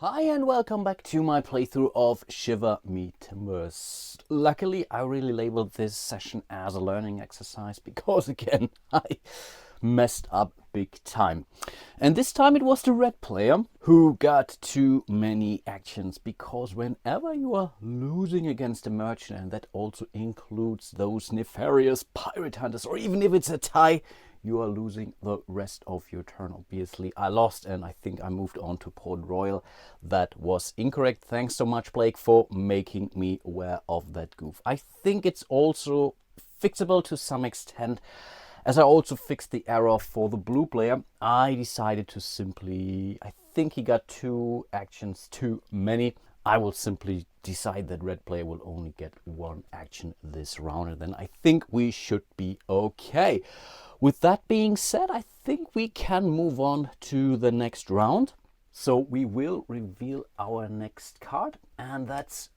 Hi and welcome back to my playthrough of Shiver Me Timbers. Luckily, I really labeled this session as a learning exercise because again, I messed up big time. And this time it was the red player who got too many actions, because whenever you are losing against a merchant, and that also includes those nefarious pirate hunters, or even if it's a tie, you are losing the rest of your turn. Obviously, I lost and I think I moved on to Port Royal. That was incorrect. Thanks so much, Blake, for making me aware of that goof. I think it's also fixable to some extent. As I also fixed the error for the blue player, I decided to simply, I think he got 2 actions too many. I will simply decide that red player will only get 1 action this round, and then I think we should be okay. With that being said, I think we can move on to the next round. So we will reveal our next card, and that's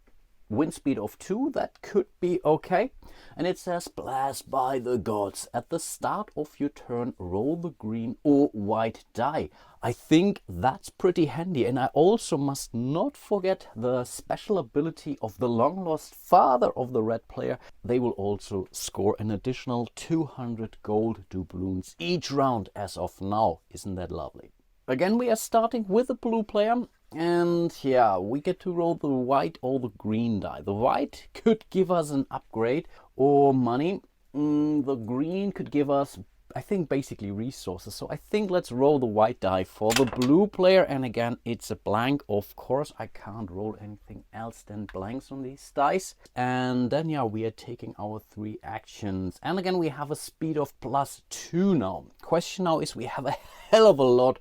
wind speed of 2. That could be okay. And it says, blessed by the gods. At the start of your turn, roll the green or white die. I think that's pretty handy. And I also must not forget the special ability of the long lost father of the red player. They will also score an additional 200 gold doubloons each round as of now. Isn't that lovely? Again, we are starting with a blue player. And yeah, we get to roll the white or the green die. The white could give us an upgrade or money. The green could give us, I think, basically resources. So I think let's roll the white die for the blue player. And again, it's a blank. Of course, I can't roll anything else than blanks on these dice. And then, yeah, we are taking our 3 actions. And again, we have a speed of +2 now. Question now is, we have a hell of a lot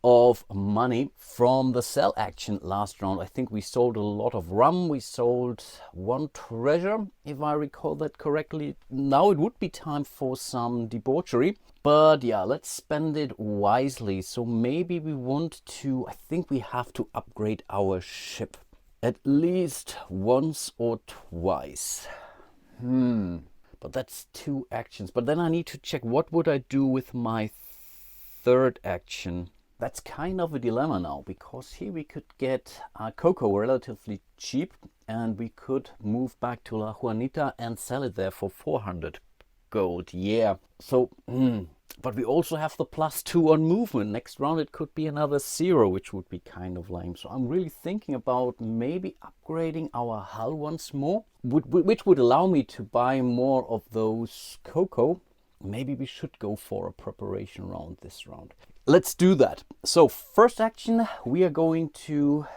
of money from the sell action last round. I think we sold a lot of rum. We sold 1 treasure, if I recall that correctly. Now it would be time for some debauchery. But yeah, let's spend it wisely. So maybe we want to, I think we have to upgrade our ship at least once or twice. But that's 2 actions. But then I need to check, what would I do with my 3rd action? That's kind of a dilemma now, because here we could get cocoa relatively cheap, and we could move back to La Juanita and sell it there for 400 gold. Yeah, so but we also have the +2 on movement. Next round it could be another 0, which would be kind of lame. So I'm really thinking about maybe upgrading our hull once more, which would allow me to buy more of those cocoa. Maybe we should go for a preparation round this round. Let's do that. So first action, we are going to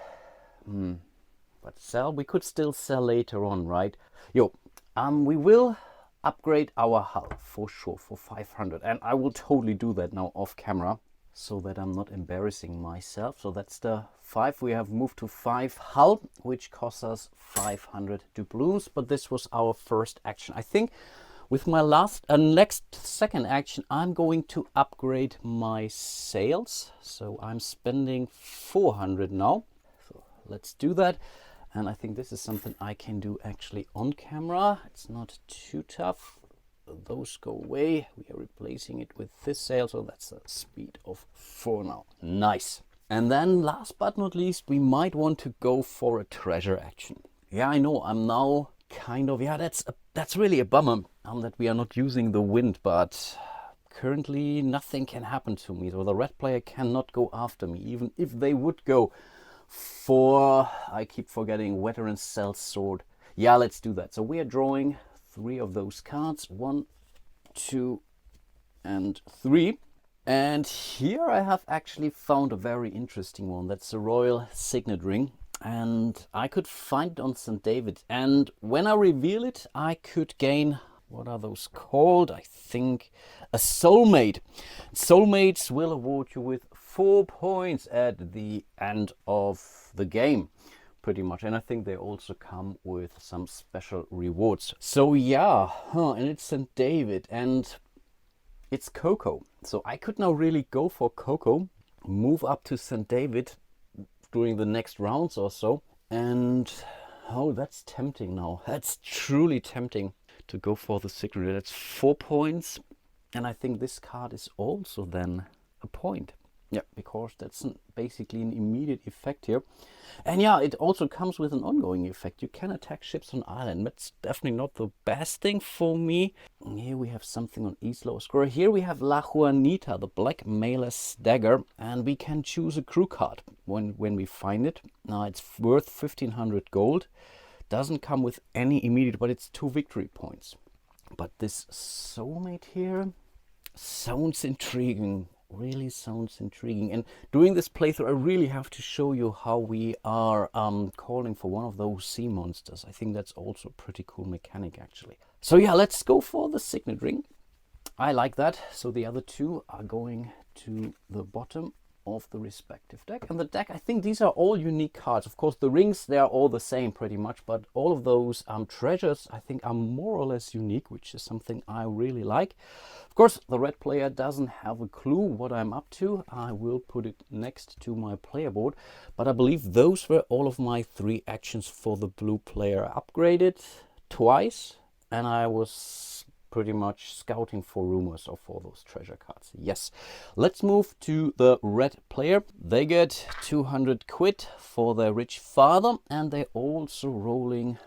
but sell. We could still sell later on, right? We will upgrade our hull for sure for 500, and I will totally do that now off camera so that I'm not embarrassing myself. So that's the 5. We have moved to 5 hull, which costs us 500 doubloons, but this was our first action. I think with my second action, I'm going to upgrade my sails. So I'm spending 400 now. So let's do that. And I think this is something I can do actually on camera. It's not too tough. Those go away. We are replacing it with this sail. So that's a speed of 4 now. Nice. And then last but not least, we might want to go for a treasure action. Yeah, I know I'm now kind of, yeah, that's really a bummer that we are not using the wind, but currently nothing can happen to me. So the red player cannot go after me, even if they would go for, I keep forgetting, veteran cell sword. Yeah, let's do that. So we are drawing 3 of those cards, 1, 2, and 3. And here I have actually found a very interesting one. That's the royal signet ring. And I could find it on St. David. And when I reveal it, I could gain, what are those called? I think a soulmate. Soulmates will award you with 4 points at the end of the game, pretty much. And I think they also come with some special rewards. So yeah, and it's St. David and it's cocoa. So I could now really go for cocoa, move up to St. David during the next rounds or so. And oh, that's tempting now. That's truly tempting to go for the signature. That's 4 points. And I think this card is also then a point. Yeah, because that's basically an immediate effect here. And yeah, it also comes with an ongoing effect. You can attack ships on island. That's definitely not the best thing for me. Here we have something on East Lower Score. Here we have La Juanita, the Blackmailer's Dagger, and we can choose a crew card when we find it. Now it's worth 1500 gold. Doesn't come with any immediate, but it's 2 victory points. But this soulmate here sounds intriguing. Really sounds intriguing. And doing this playthrough, I really have to show you how we are calling for one of those sea monsters. I think that's also a pretty cool mechanic, actually. So yeah, let's go for the signet ring. I like that. So the other two are going to the bottom of the respective deck. And the deck, I think these are all unique cards. Of course, the rings, they are all the same pretty much, but all of those treasures, I think, are more or less unique, which is something I really like. Of course, the red player doesn't have a clue what I'm up to. I will put it next to my player board, but I believe those were all of my 3 actions for the blue player. Upgraded twice, and I was pretty much scouting for rumors or for those treasure cards. Yes, let's move to the red player. They get 200 quid for their rich father, and they're also rolling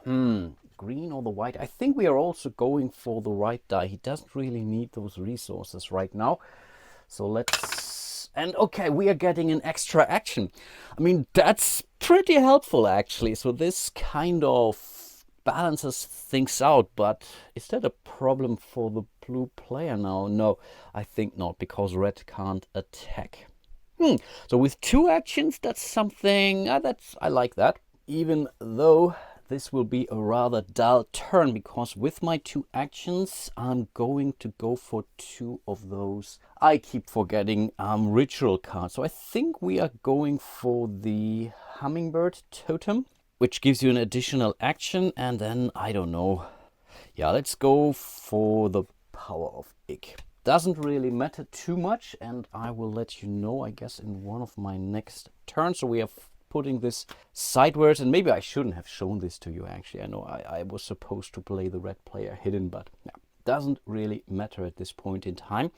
green or the white. I think we are also going for the right die. He doesn't really need those resources right now. So let's... And okay, we are getting an extra action. I mean, that's pretty helpful actually. So this kind of balances things out, but is that a problem for the blue player now? No, I think not, because red can't attack. So with 2 actions, that's something I like that, even though this will be a rather dull turn, because with my 2 actions I'm going to go for 2 of those, I keep forgetting, ritual cards. So I think we are going for the hummingbird totem, which gives you an additional action, and then, I don't know. Yeah, let's go for the power of Ick. Doesn't really matter too much, and I will let you know, I guess, in one of my next turns. So we are putting this sideways, and maybe I shouldn't have shown this to you, actually. I know I was supposed to play the red player hidden, but yeah, doesn't really matter at this point in time.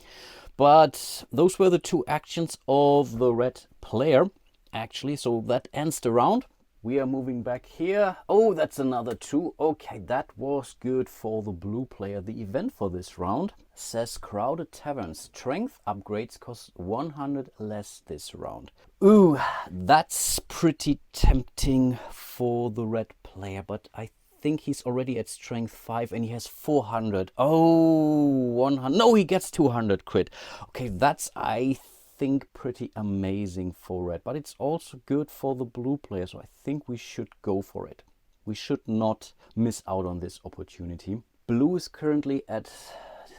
But those were the 2 actions of the red player, actually, so that ends the round. We are moving back here. Oh, that's another 2. Okay, that was good for the blue player. The event for this round says Crowded Tavern. Strength upgrades cost 100 less this round. Ooh, that's pretty tempting for the red player, but I think he's already at strength 5 and he has 400. Oh, 100. No, he gets 200 quid. Okay, that's, I think, pretty amazing for red, but it's also good for the blue player, so I think we should go for it. We should not miss out on this opportunity. Blue is currently at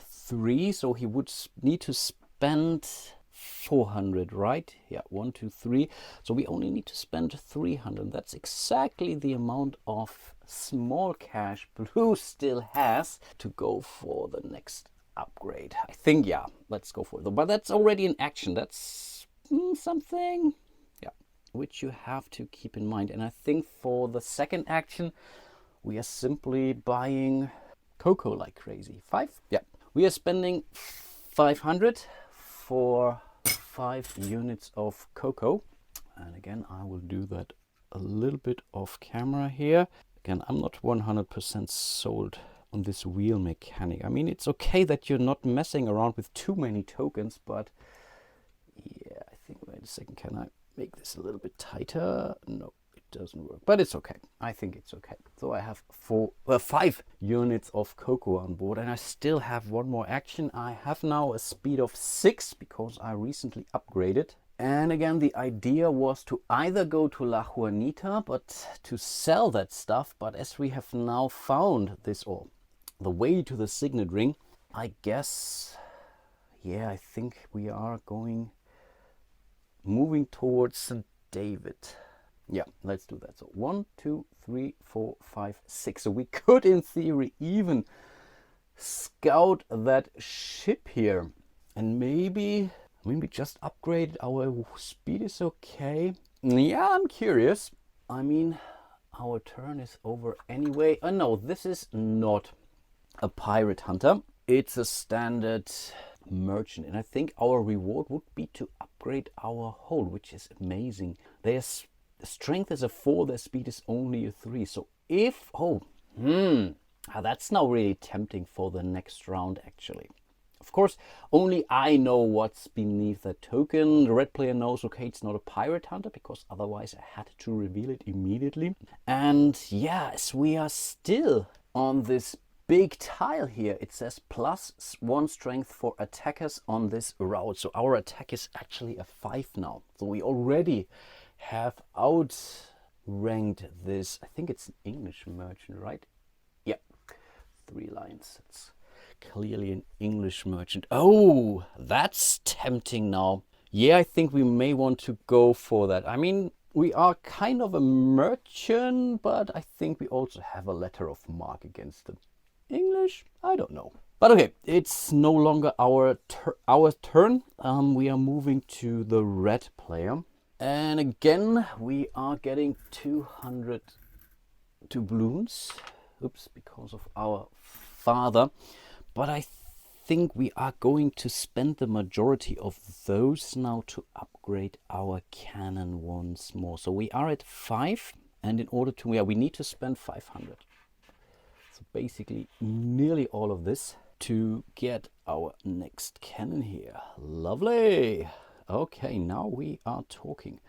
3, so he would need to spend 400, right? Yeah, 1, 2, 3. So we only need to spend 300. That's exactly the amount of small cash blue still has to go for the next upgrade. I think, yeah, let's go for it. But that's already an action. That's something, yeah, which you have to keep in mind. And I think for the second action, we are simply buying cocoa like crazy. 5? Yeah. We are spending 500 for 5 units of cocoa. And again, I will do that a little bit off camera here. Again, I'm not 100% sold on this wheel mechanic. I mean, it's okay that you're not messing around with too many tokens, but yeah, I think, wait a second, can I make this a little bit tighter? No, it doesn't work, but it's okay. I think it's okay. So I have 5 units of cocoa on board, and I still have 1 more action. I have now a speed of 6 because I recently upgraded. And again, the idea was to either go to La Juanita, but to sell that stuff. But as we have now found this, or the way to the signet ring, I guess, yeah, I think we are moving towards St. David. Yeah, let's do that. So 1, 2, 3, 4, 5, 6. So we could, in theory, even scout that ship here, and maybe just upgrade. Our speed is okay. Yeah, I'm curious. I mean, our turn is over anyway. Oh no, this is not a pirate hunter. It's a standard merchant, and I think our reward would be to upgrade our hold, which is amazing. Their strength is a 4, their speed is only a 3. So if that's now really tempting for the next round actually. Of course, only I know what's beneath that token. The red player knows, okay, it's not a pirate hunter, because otherwise I had to reveal it immediately. And yes, we are still on this big tile here. It says +1 strength for attackers on this route. So our attack is actually a 5 now. So we already have outranked this. I think it's an English merchant, right? Yeah, 3 lines. It's clearly an English merchant. Oh, that's tempting now. Yeah, I think we may want to go for that. I mean, we are kind of a merchant, but I think we also have a letter of marque against the English. I don't know. But okay, it's no longer our turn. We are moving to the red player. And again, we are getting 200 doubloons. Oops, because of our father. But I think we are going to spend the majority of those now to upgrade our cannon once more. So we are at 5, and in order to, we need to spend 500. So basically nearly all of this to get our next cannon here. Lovely. Okay, now we are talking.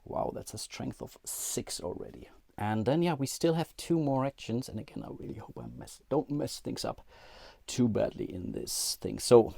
Wow, that's a strength of 6 already. And then, yeah, we still have 2 more actions. And again, I really hope I don't mess things up too badly in this thing. So,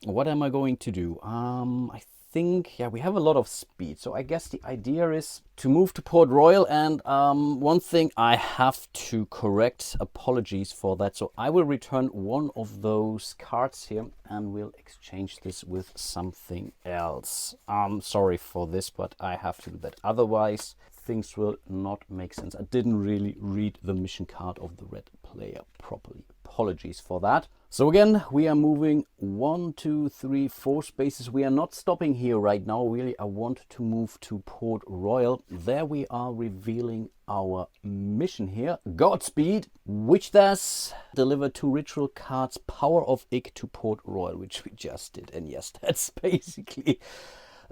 what am I going to do? I think, yeah, we have a lot of speed. So I guess the idea is to move to Port Royal. And one thing I have to correct, apologies for that. So I will return one of those cards here and we'll exchange this with something else. Sorry for this, but I have to do that. Otherwise, things will not make sense. I didn't really read the mission card of the red player properly. Apologies for that. So again, we are moving 1, 2, 3, 4 spaces. We are not stopping here right now. Really, I want to move to Port Royal. There we are revealing our mission here. Godspeed, which does deliver 2 ritual cards, Power of Ig to Port Royal, which we just did. And yes, that's basically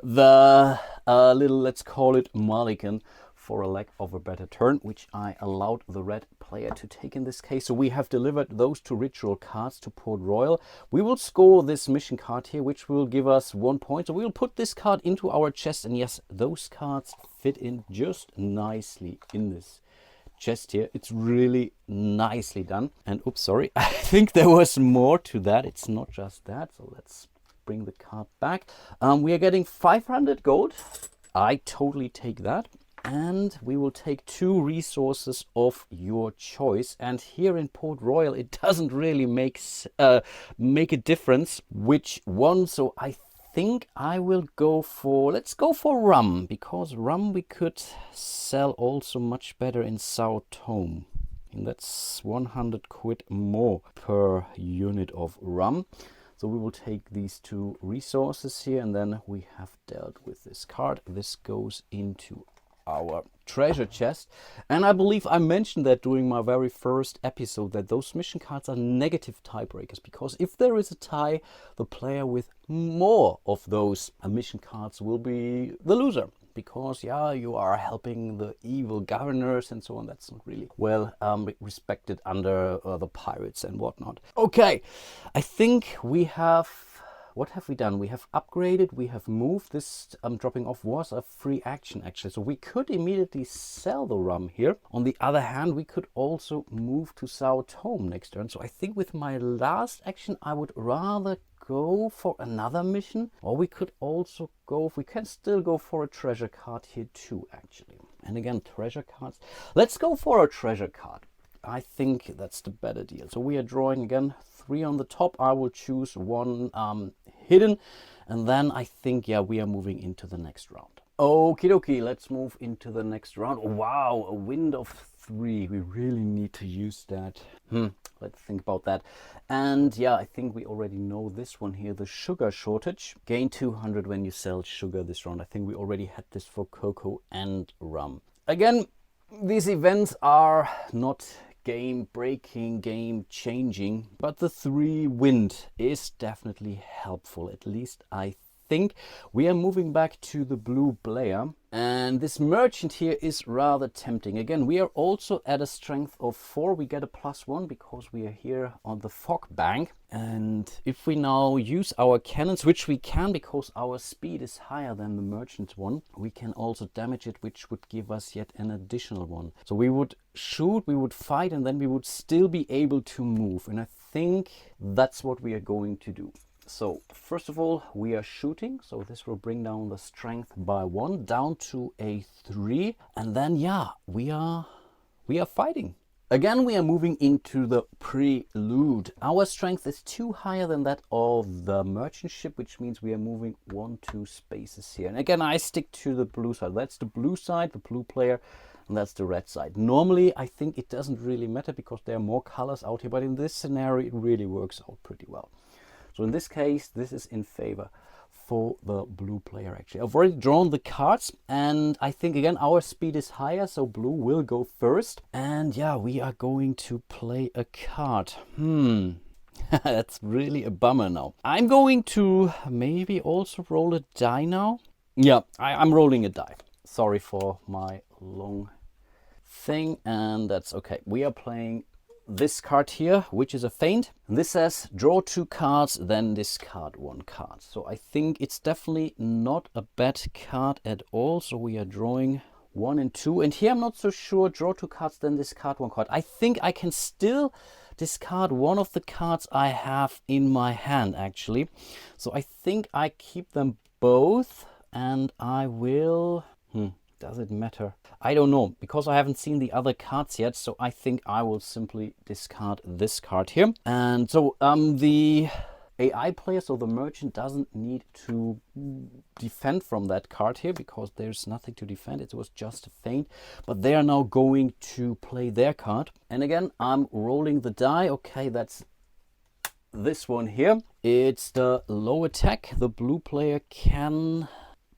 the little, let's call it Mulligan, for a lack of a better turn, which I allowed the red player to take in this case. So we have delivered those 2 ritual cards to Port Royal. We will score this mission card here, which will give us 1 point. So we will put this card into our chest. And yes, those cards fit in just nicely in this chest here. It's really nicely done. And oops, sorry, I think there was more to that. It's not just that. So let's bring the card back. We are getting 500 gold. I totally take that. And we will take 2 resources of your choice. And here in Port Royal, it doesn't really make a difference which one. So I think I will go for, let's go for rum, because rum we could sell also much better in Sao Tome. And that's 100 quid more per unit of rum. So we will take these 2 resources here, and then we have dealt with this card. This goes into our treasure chest. And I believe I mentioned that during my very first episode, that those mission cards are negative tiebreakers, because if there is a tie, the player with more of those mission cards will be the loser. Because, yeah, you are helping the evil governors and so on. That's not really well respected under the pirates and whatnot. Okay, I think we have, what have we done? We have upgraded, we have moved. This dropping off was a free action actually. So we could immediately sell the rum here. On the other hand, we could also move to Sao Tome next turn. So I think with my last action, I would rather go for another mission, or we could also go, we can still go for a treasure card here too actually. And again, treasure cards, let's go for a treasure card. I think that's the better deal. So we are drawing again 3 on the top. I will choose 1 hidden, and then I think, yeah, we are moving into the next round. Okie dokie, let's move into the next round. Wow, a wind of 3. We really need to use that. Let's think about that. And yeah, I think we already know this one here, the sugar shortage. Gain 200 when you sell sugar this round. I think we already had this for cocoa and rum. Again, these events are not game breaking, game changing, but the 3 wind is definitely helpful. At least I think. We are moving back to the blue player, and this merchant here is rather tempting. Again, we are also at a strength of 4. We get a +1 because we are here on the fog bank. And if we now use our cannons, which we can because our speed is higher than the merchant one, we can also damage it, which would give us yet an additional one. So we would shoot, we would fight, and then we would still be able to move. And I think that's what we are going to do. So first of all, we are shooting, so this will bring down the strength by 1 down to a 3, and then yeah, we are fighting. Again, we are moving into the prelude. Our strength is 2 higher than that of the merchant ship, which means we are moving 1-2 spaces here. And again, I stick to the blue side. That's the blue side, the blue player, and that's the red side. Normally, I think it doesn't really matter because there are more colors out here, but in this scenario, it really works out pretty well. So in this case, this is in favor for the blue player actually. I've already drawn the cards, and I think again our speed is higher, so blue will go first. And yeah, we are going to play a card. That's really a bummer now. I'm going to maybe also roll a die now. Yeah, I'm rolling a die. Sorry for my long thing, and that's okay. We are playing this card here, which is a feint. And this says draw 2 cards, then discard 1 card. So I think it's definitely not a bad card at all. So we are drawing 1 and 2. And here I'm not so sure. Draw 2 cards, then discard 1 card. I think I can still discard one of the cards I have in my hand actually. So I think I keep them both, and I will... Does it matter? I don't know, because I haven't seen the other cards yet, so I think I will simply discard this card here. And so the AI player, so the merchant, doesn't need to defend from that card here because there's nothing to defend. It was just a feint, but they are now going to play their card. And again, I'm rolling the die. Okay, that's this one here. It's the low attack. The blue player can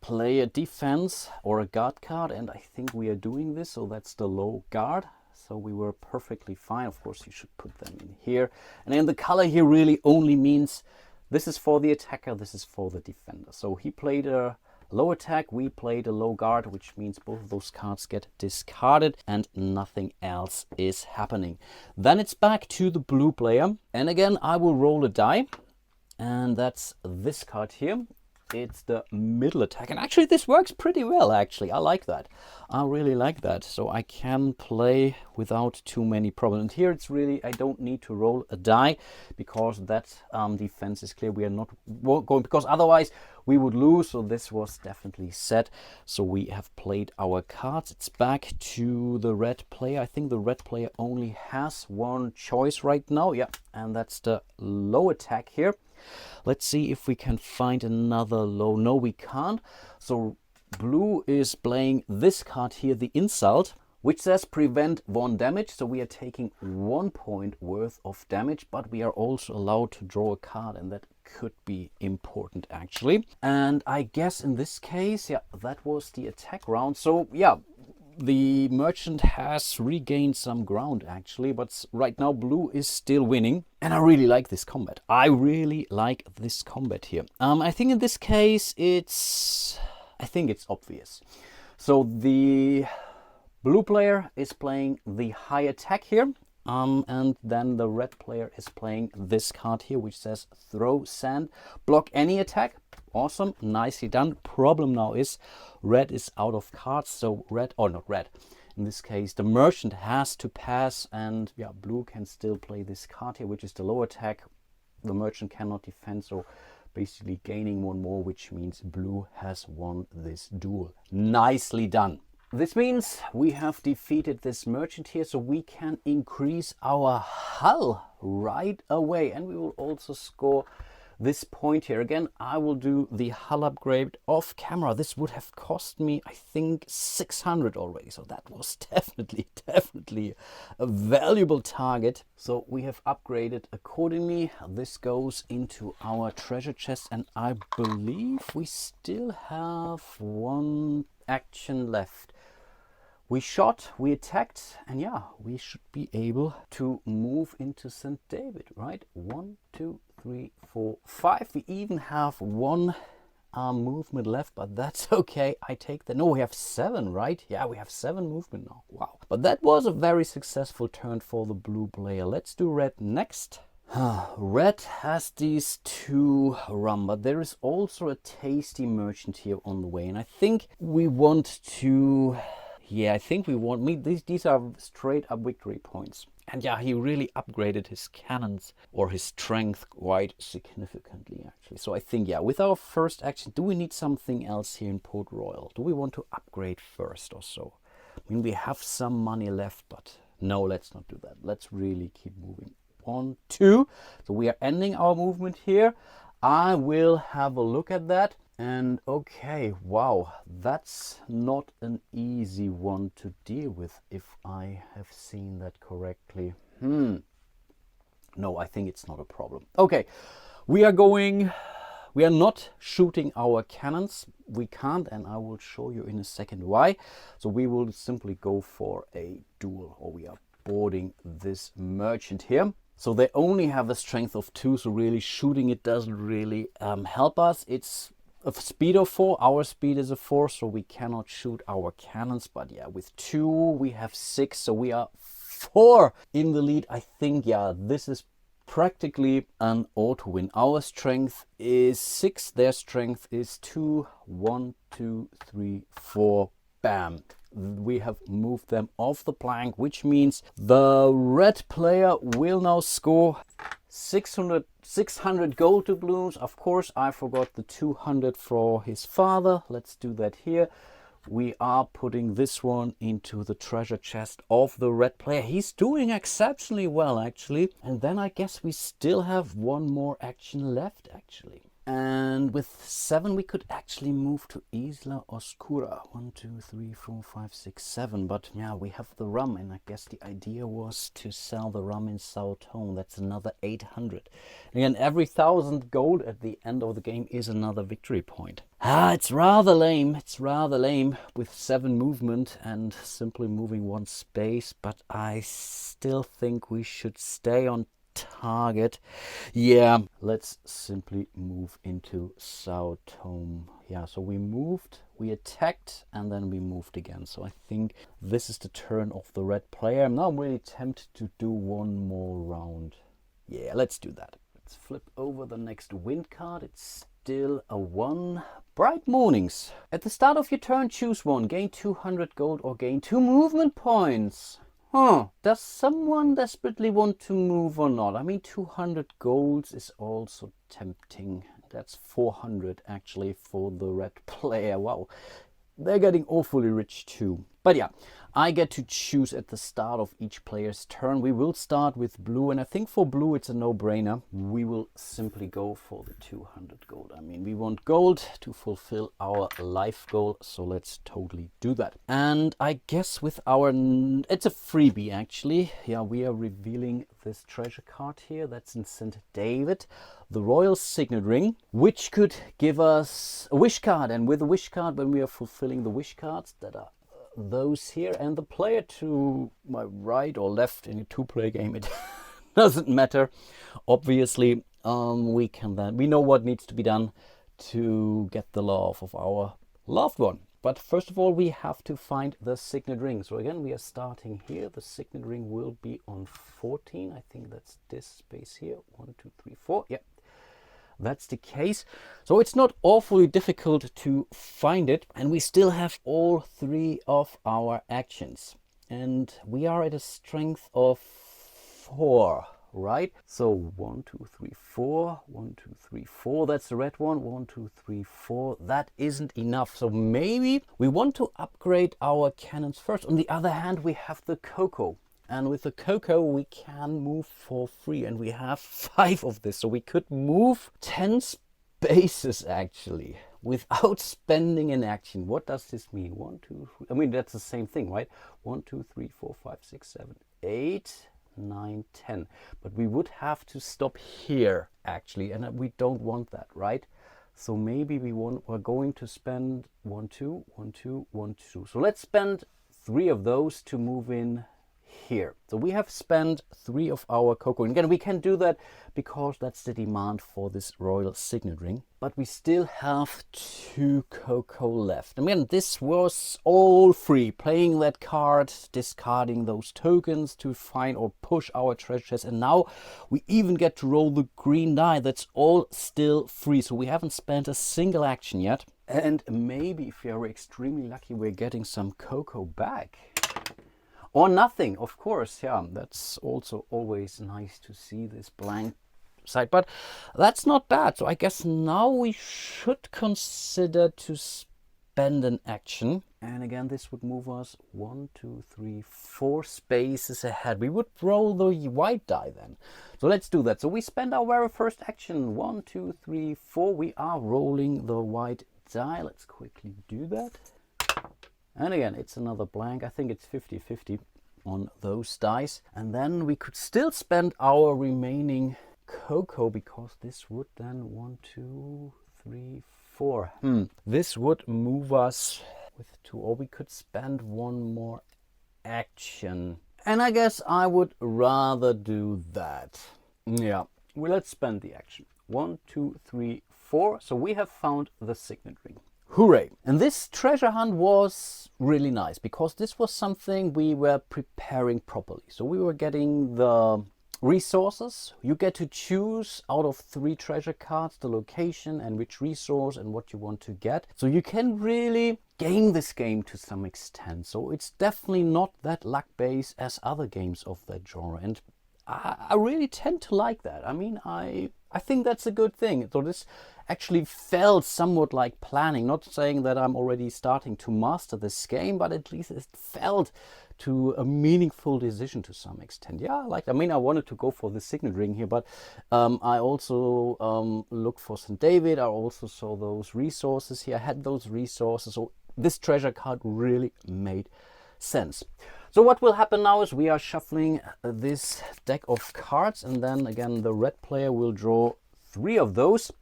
play a defense or a guard card, and I think we are doing this, so that's the low guard. So we were perfectly fine. Of course, you should put them in here. And then the color here really only means this is for the attacker, this is for the defender. So he played a low attack, we played a low guard, which means both of those cards get discarded and nothing else is happening. Then it's back to the blue player. And again, I will roll a die, and that's this card here. It's the middle attack, and actually this works pretty well actually. I like that. I really like that. So I can play without too many problems. And here it's really, I don't need to roll a die because that defense is clear. We are not going, because otherwise we would lose. So this was definitely set. So we have played our cards. It's back to the red player. I think the red player only has one choice right now. Yeah, and that's the low attack here. Let's see if we can find another low. No, we can't. So blue is playing this card here, the insult, which says prevent 1 damage. So we are taking 1 point worth of damage, but we are also allowed to draw a card, and that could be important actually. And I guess in this case, yeah, that was the attack round. So yeah, the merchant has regained some ground actually, but right now blue is still winning, and I really like this combat. I really like this combat here. I think in this case it's obvious. So the blue player is playing the high attack here, and then the red player is playing this card here, which says throw sand, block any attack. Awesome, nicely done. Problem now is red is out of cards, so red, or not red, in this case the merchant has to pass, and yeah, blue can still play this card here, which is the low attack. The merchant cannot defend, so basically gaining 1 more, which means blue has won this duel. Nicely done. This means we have defeated this merchant here, so we can increase our hull right away, and we will also score this point here. Again, I will do the hull upgrade off camera. This would have cost me, I think, 600 already. So that was definitely a valuable target. So we have upgraded accordingly. This goes into our treasure chest, and I believe we still have 1 action left, We shot, we attacked, and yeah, we should be able to move into St. David, right? 1, 2, 3, 4, 5. We even have one movement left, but that's okay. I take that. No, we have 7, right? Yeah, we have 7 movement now. Wow. But that was a very successful turn for the blue player. Let's do red next. Red has these 2 rum, but there is also a tasty merchant here on the way. And I think we want to... Yeah, I think we want... These are straight up victory points. And yeah, he really upgraded his cannons or his strength quite significantly, actually. So I think, yeah, with our first action, do we need something else here in Port Royal? Do we want to upgrade first or so? I mean, we have some money left, but no, let's not do that. Let's really keep moving. 1, 2. So we are ending our movement here. I will have a look at that. And okay, wow, that's not an easy one to deal with, if I have seen that correctly. No, I think it's not a problem. Okay, we are not shooting our cannons. We can't, and I will show you in a second why. So we will simply go for a duel, or we are boarding this merchant here. So they only have a strength of 2, so really shooting it doesn't really help us. It's a speed of 4, our speed is a 4, so we cannot shoot our cannons. But yeah, with 2 we have 6, so we are 4 in the lead. I think, yeah, this is practically an auto win. Our strength is 6, their strength is 2. 1, 2, 3, 4, bam. We have moved them off the plank, which means the red player will now score 600 gold doubloons. Of course, I forgot the 200 for his father. Let's do that here. We are putting this one into the treasure chest of the red player. He's doing exceptionally well, actually. And then I guess we still have one more action left, actually. And with 7 we could actually move to Isla Oscura. 1, 2, 3, 4, 5, 6, 7. But yeah, we have the rum, and I guess the idea was to sell the rum in Sao Tome. That's another 800. Again, every 1,000 gold at the end of the game is another victory point. It's rather lame. It's rather lame with 7 movement and simply moving 1 space. But I still think we should stay on target. Yeah, let's simply move into Sao Tome. Yeah, so we moved, we attacked, and then we moved again. So I think this is the turn of the red player. Now I'm really tempted to do one more round. Yeah, let's do that. Let's flip over the next wind card. It's still a 1. Bright mornings. At the start of your turn, choose 1. Gain 200 gold or gain 2 movement points. Does someone desperately want to move or not? I mean, 200 golds is also tempting. That's 400 actually for the red player. Wow, they're getting awfully rich too. But yeah, I get to choose at the start of each player's turn. We will start with blue, and I think for blue it's a no-brainer. We will simply go for the 200 gold. I mean, we want gold to fulfill our life goal, so let's totally do that. And I guess with our... it's a freebie actually. Yeah, we are revealing this treasure card here. That's in St. David. The Royal Signet Ring, which could give us a wish card. And with a wish card, when we are fulfilling the wish cards that are those here, and the player to my right or left in a 2-player game, it doesn't matter. Obviously, we know what needs to be done to get the love of our loved one. But first of all, we have to find the signet ring. So again, we are starting here. The signet ring will be on 14. I think that's this space here. 1, 2, 3, 4. Yeah. That's the case. So it's not awfully difficult to find it, and we still have all 3 of our actions, and we are at a strength of 4, right? So 1, 2, 3, 4, 1, 2, 3, 4. That's the red one. 1, 2, 3, 4. That isn't enough. So maybe we want to upgrade our cannons first. On the other hand, we have the cocoa. And with the cocoa, we can move for free. And we have 5 of this. So we could move 10 spaces, actually, without spending an action. What does this mean? 1, 2, 3. I mean, that's the same thing, right? 1, 2, 3, 4, 5, 6, 7, 8, 9, 10. But we would have to stop here, actually. And we don't want that, right? So maybe we're going to spend 1, 2, 1, 2, 1, 2. So let's spend 3 of those to move in here. So we have spent 3 of our cocoa. And again, we can do that because that's the demand for this royal signet ring. But we still have 2 cocoa left. I mean, this was all free. Playing that card, discarding those tokens to find or push our treasure chest. And now we even get to roll the green die. That's all still free. So we haven't spent a single action yet. And maybe if we are extremely lucky, we're getting some cocoa back. Or nothing, of course, yeah, that's also always nice to see this blank side, but that's not bad. So I guess now we should consider to spend an action. And again, this would move us 1, 2, 3, 4 spaces ahead. We would roll the white die then. So let's do that. So we spend our very first action. 1, 2, 3, 4. We are rolling the white die. Let's quickly do that. And again, it's another blank. I think it's 50-50 on those dice. And then we could still spend our remaining cocoa because this would then 1, 2, 3, 4. This would move us with 2, or we could spend 1 more action. And I guess I would rather do that. Yeah, well, let's spend the action. 1, 2, 3, 4. So we have found the signet ring. Hooray! And this treasure hunt was really nice because this was something we were preparing properly. So we were getting the resources. You get to choose out of 3 treasure cards the location and which resource and what you want to get. So you can really game this game to some extent. So it's definitely not that luck-based as other games of that genre. And I really tend to like that. I mean, I think that's a good thing. So this actually felt somewhat like planning. Not saying that I'm already starting to master this game, but at least it felt to a meaningful decision to some extent. Yeah, I wanted to go for the signet ring here, but I also looked for St. David. I also saw those resources here. I had those resources. So this treasure card really made sense. So what will happen now is we are shuffling this deck of cards, and then again the red player will draw 3 of those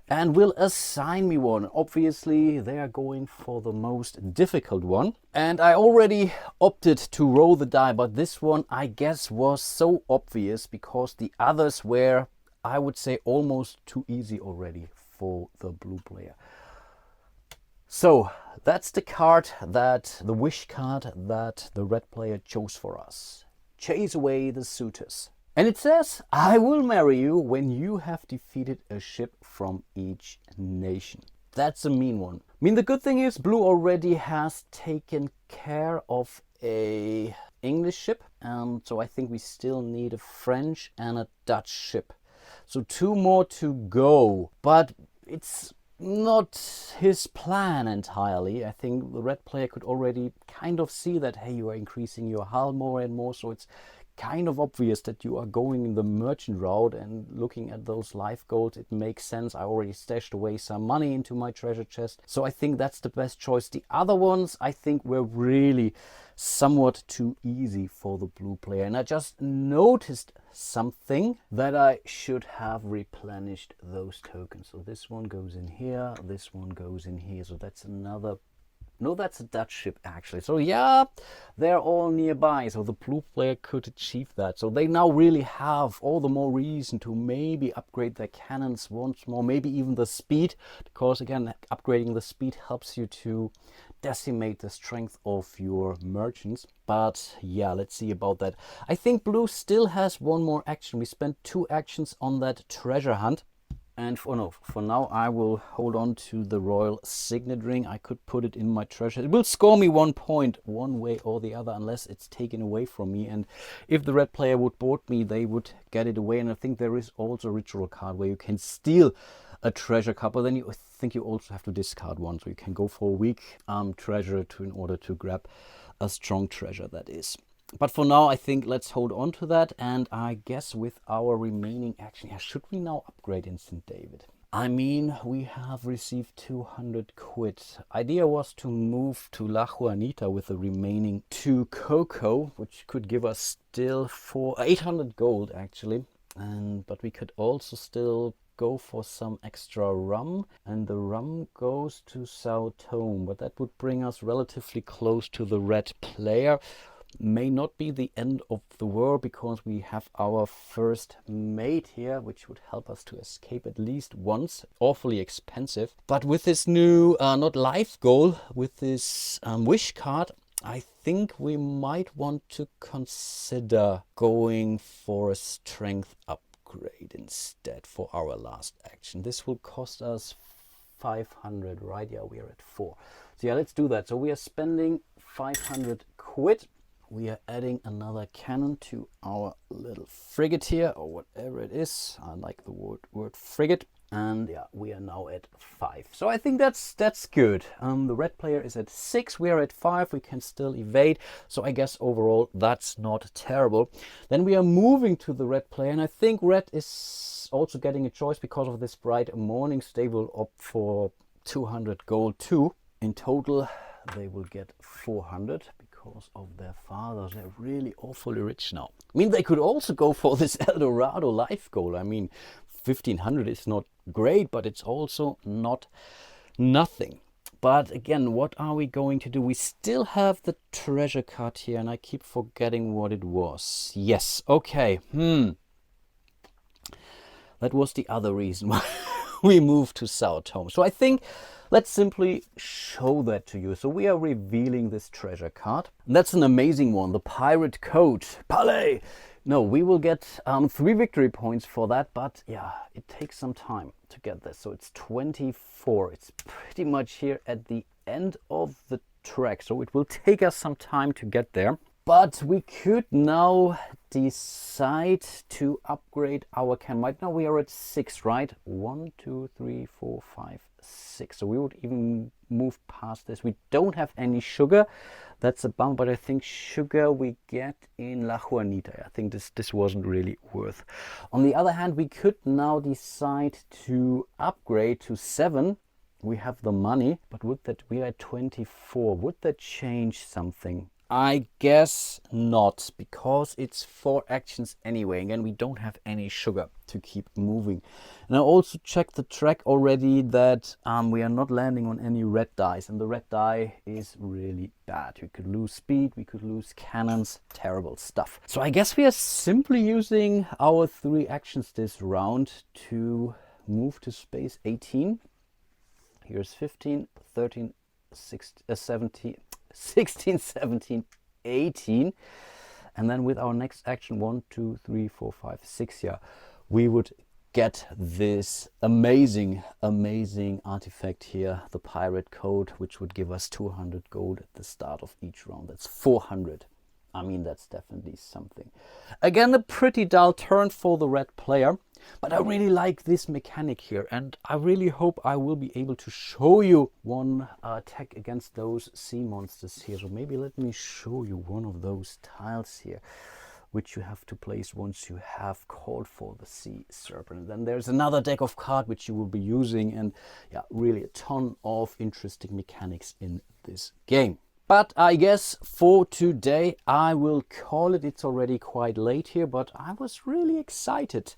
and will assign me one. Obviously they are going for the most difficult one, and I already opted to roll the die, but this one I guess was so obvious because the others were, I would say, almost too easy already for the blue player. So that's the card, the wish card that the red player chose for us. Chase away the suitors. And it says, I will marry you when you have defeated a ship from each nation. That's a mean one. I mean, the good thing is blue already has taken care of a English ship. And so I think we still need a French and a Dutch ship. So 2 more to go. But it's not his plan entirely. I think the red player could already kind of see that, hey, you are increasing your hull more and more, so it's kind of obvious that you are going in the merchant route. And looking at those life goals, it makes sense. I already stashed away some money into my treasure chest, so I think that's the best choice. The other ones I think were really somewhat too easy for the blue player, and I just noticed something that I should have replenished those tokens. So this one goes in here, this one goes in here, so that's another, no, that's a Dutch ship actually. So yeah, they're all nearby, so the blue player could achieve that. So they now really have all the more reason to maybe upgrade their cannons once more, maybe even the speed, because again, upgrading the speed helps you to decimate the strength of your merchants. But yeah, let's see about that. I think blue still has 1 more action. We spent 2 actions on that treasure hunt. And for now, I will hold on to the royal signet ring. I could put it in my treasure. It will score me 1 point one way or the other, unless it's taken away from me. And if the red player would board me, they would get it away. And I think there is also a ritual card where you can steal a treasure card, but then I think you also have to discard one. So you can go for a weak treasure in order to grab a strong treasure, that is. But for now, I think let's hold on to that. And I guess with our remaining action, yeah, should we now upgrade in St. David? I mean, we have received 200 quid. Idea was to move to La Juanita with the remaining 2 cocoa, which could give us still 800 gold actually. But we could also still go for some extra rum, and the rum goes to Sao Tome, but that would bring us relatively close to the red player. May not be the end of the world, because we have our first mate here, which would help us to escape at least once. Awfully expensive. But with this new, not life goal, with this wish card, I think we might want to consider going for a strength upgrade instead for our last action. This will cost us 500, right? Yeah, we are at 4. So yeah, let's do that. So we are spending 500 quid. We are adding another cannon to our little frigate here, or whatever it is. I like the word frigate. And yeah, we are now at 5. So I think that's good. The red player is at 6. We are at 5. We can still evade. So I guess overall that's not terrible. Then we are moving to the red player, and I think red is also getting a choice because of this bright morning. They will opt for 200 gold too. In total, they will get 400 because of their fathers. They're really awfully rich now. I mean, they could also go for this El Dorado life goal. I mean, 1500 is not great, but it's also not nothing. But again, what are we going to do? We still have the treasure card here, and I keep forgetting what it was. Yes, okay. That was the other reason why we moved to Sao Tome. So I think let's simply show that to you. So we are revealing this treasure card. And that's an amazing one, the pirate coat. Palais! No, we will get 3 victory points for that, but yeah, it takes some time to get this. So it's 24. It's pretty much here at the end of the track. So it will take us some time to get there. But we could now decide to upgrade our cannon. Right now we are at 6, right? 1, 2, 3, 4, 5, 6. So we would even move past this. We don't have any sugar. That's a bummer, but I think sugar we get in La Juanita. I think this wasn't really worth. On the other hand, we could now decide to upgrade to 7. We have the money, but would that, we are at 24. Would that change something? I guess not, because it's 4 actions anyway. Again, we don't have any sugar to keep moving. And I also checked the track already that we are not landing on any red dice, and the red die is really bad. We could lose speed, we could lose cannons, terrible stuff. So I guess we are simply using our 3 actions this round to move to space 18. Here's 15, 13, 17, 16, 17, 18, and then with our next action 1, 2, 3, 4, 5, 6, yeah, we would get this amazing artifact here, the pirate code, which would give us 200 gold at the start of each round. That's 400. I mean, that's definitely something. Again, a pretty dull turn for the red player, but I really like this mechanic here, and I really hope I will be able to show you one attack against those sea monsters here. So maybe let me show you one of those tiles here, which you have to place once you have called for the sea serpent. And then there's another deck of cards which you will be using, and yeah, really a ton of interesting mechanics in this game. But I guess for today I will call it. It's already quite late here, but I was really excited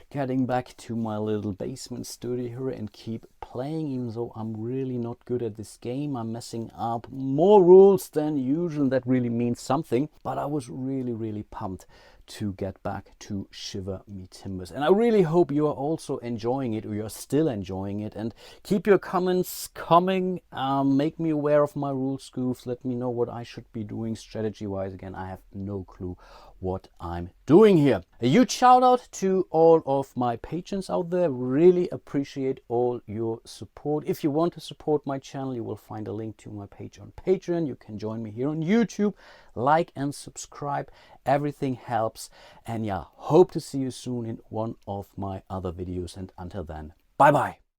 getting back to my little basement studio here and keep playing, even though I'm really not good at this game. I'm messing up more rules than usual, and that really means something. But I was really pumped to get back to Shiver Me Timbers, and I really hope you are also enjoying it, or you're still enjoying it. And keep your comments coming. Make me aware of my rule scoofs. Let me know what I should be doing strategy wise. Again, I have no clue what I'm doing here. A huge shout out to all of my patrons out there. Really appreciate all your support. If you want to support my channel, you will find a link to my page on Patreon. You can join me here on YouTube. Like and subscribe. Everything helps. And yeah, hope to see you soon in one of my other videos. And until then, bye bye.